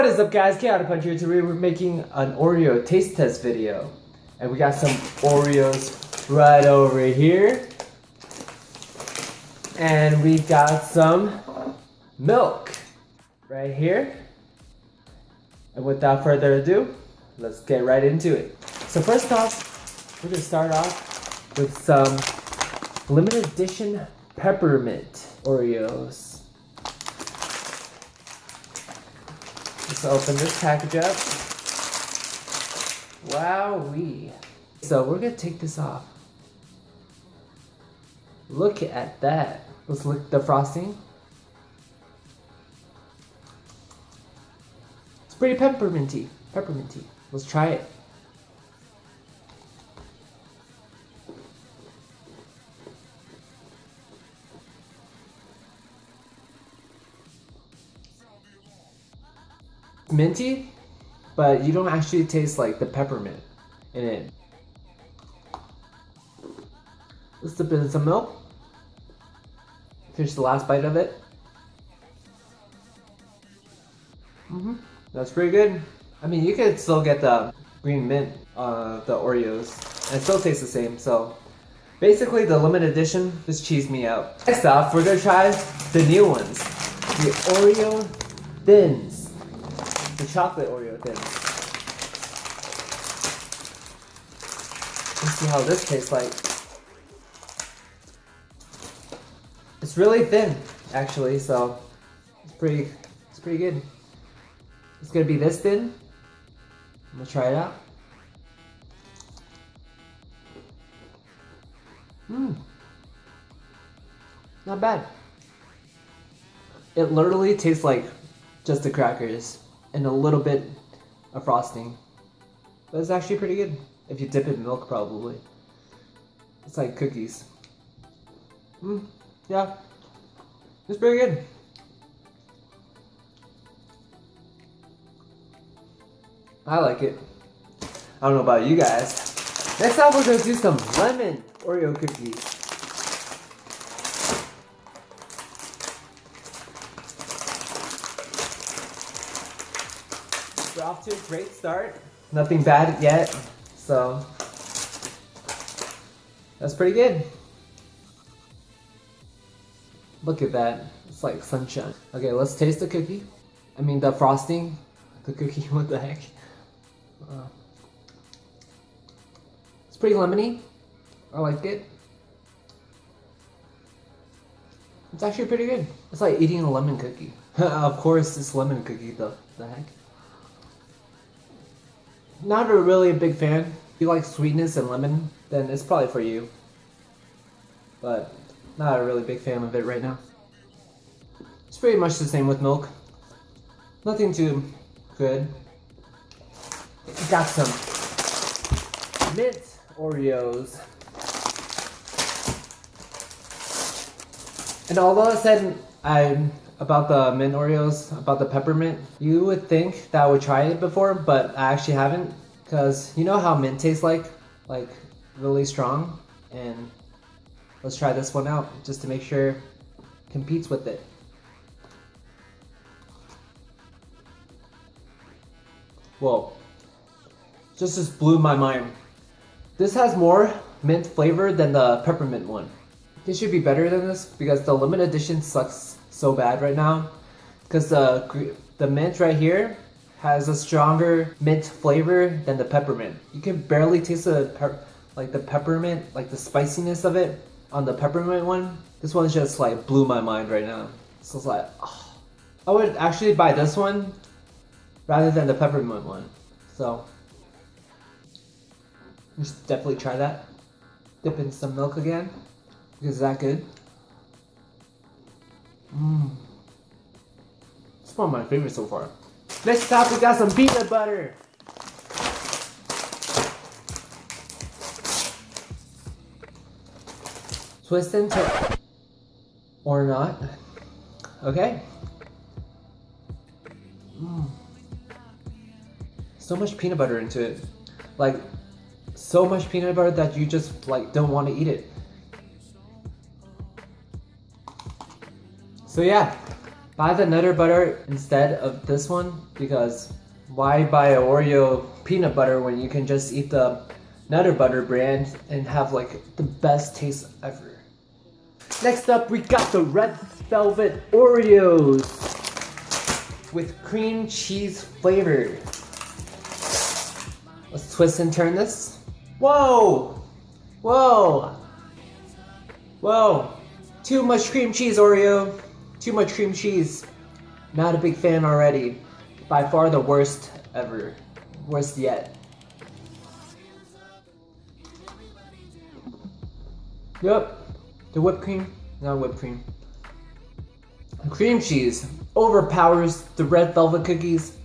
What is up, guys? Chaotic Punch here. Today we're making an Oreo taste test video. And we got some Oreos right over here. And we got some milk right here. And without further ado, let's get right into it. So first off, we're gonna start off with some limited edition Peppermint Oreos. Let's open this package up. Wowee. So we're gonna take this off. Look at that. Let's look at the frosting. It's pretty pepperminty. Pepperminty. Let's try it. Minty, but you don't actually taste like the peppermint in it. Let's dip it in some milk. Finish the last bite of it. That's pretty good. I mean, you could still get the green mint, the Oreos, and it still tastes the same. So basically, the limited edition just cheesed me out. Next off, we're gonna try the new ones, the Oreo Thins. The chocolate Oreo Thins. Let's see how this tastes like. It's really thin, actually, so it's pretty good. It's gonna be this thin. I'm gonna try it out. Not bad. It literally tastes like just the crackers and a little bit of frosting. But it's actually pretty good. If you dip it in milk, probably. It's like cookies. Yeah. It's pretty good. I like it. I don't know about you guys. Next up, we're gonna do some lemon Oreo cookies. We're off to a great start. Nothing bad yet, so that's pretty good. Look at that. It's like sunshine. Okay, let's taste the cookie. I mean the frosting. The cookie, what the heck? It's pretty lemony. I like it. It's actually pretty good. It's like eating a lemon cookie. Of course, it's lemon cookie though. The heck? Not really a big fan. If you like sweetness and lemon, then it's probably for you. But not a really big fan of it right now. It's pretty much the same with milk. Nothing too good. Got some mint Oreos. And although I said about the mint Oreos, about the peppermint, you would think that I would try it before, but I actually haven't, because you know how mint tastes like really strong, and let's try this one out just to make sure it competes with it. Whoa, just blew my mind. This has more mint flavor than the peppermint one. This should be better than this because the limited edition sucks so bad right now, because the mint right here has a stronger mint flavor than the peppermint. You can barely taste the peppermint, like the spiciness of it on the peppermint one. This one just like blew my mind right now. So it's like, oh. I would actually buy this one rather than the peppermint one. So you should definitely try that. Dip in some milk again because it's that good. It's one of my favorites so far. Next up, we got some peanut butter. Twist into or not. Okay. So much peanut butter into it. Like so much peanut butter that you just like don't want to eat it. So yeah, Buy the Nutter Butter instead of this one, because why buy a Oreo peanut butter when you can just eat the Nutter Butter brand and have like the best taste ever. Next up, we got the Red Velvet Oreos with cream cheese flavor. Let's twist and turn this. Whoa! Whoa! Whoa! Too much cream cheese, Oreo. Too much cream cheese. Not a big fan already. By far the worst ever. Worst yet. Yep. The whipped cream. Not whipped cream. Cream cheese overpowers the red velvet cookies.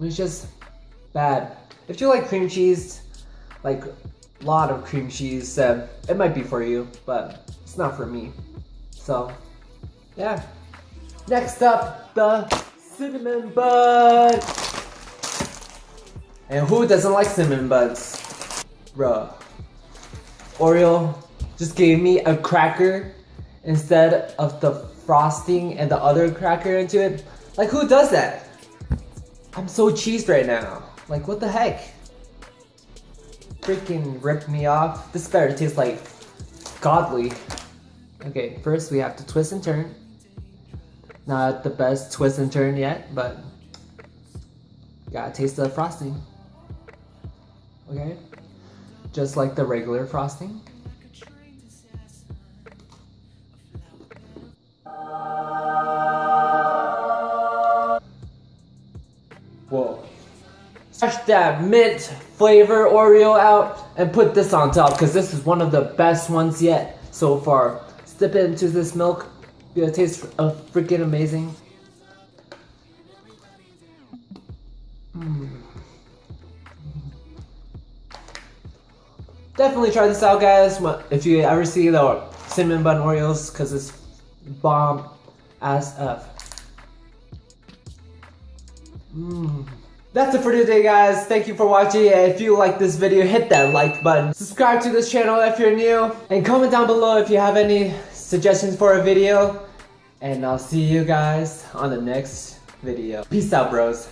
It's just bad. If you like cream cheese, like a lot of cream cheese, it might be for you, but it's not for me. So, yeah. Next up, the cinnamon bun. And who doesn't like cinnamon buns? Bruh. Oreo just gave me a cracker instead of the frosting and the other cracker into it. Like, who does that? I'm so cheesed right now. Like, what the heck? Freaking ripped me off. This better taste like godly. Okay, first we have to twist and turn. Not the best twist and turn yet, but gotta taste the frosting. Okay, just like the regular frosting. Whoa. Smash that mint flavor Oreo out and put this on top, because this is one of the best ones yet so far. Dip it into this milk. It'll taste freaking amazing. Definitely try this out, guys. If you ever see the cinnamon bun Oreos, because it's bomb as F. That's it for today, guys. Thank you for watching. And if you like this video, hit that like button. Subscribe to this channel if you're new. And comment down below if you have any suggestions for a video. And I'll see you guys on the next video. Peace out, bros.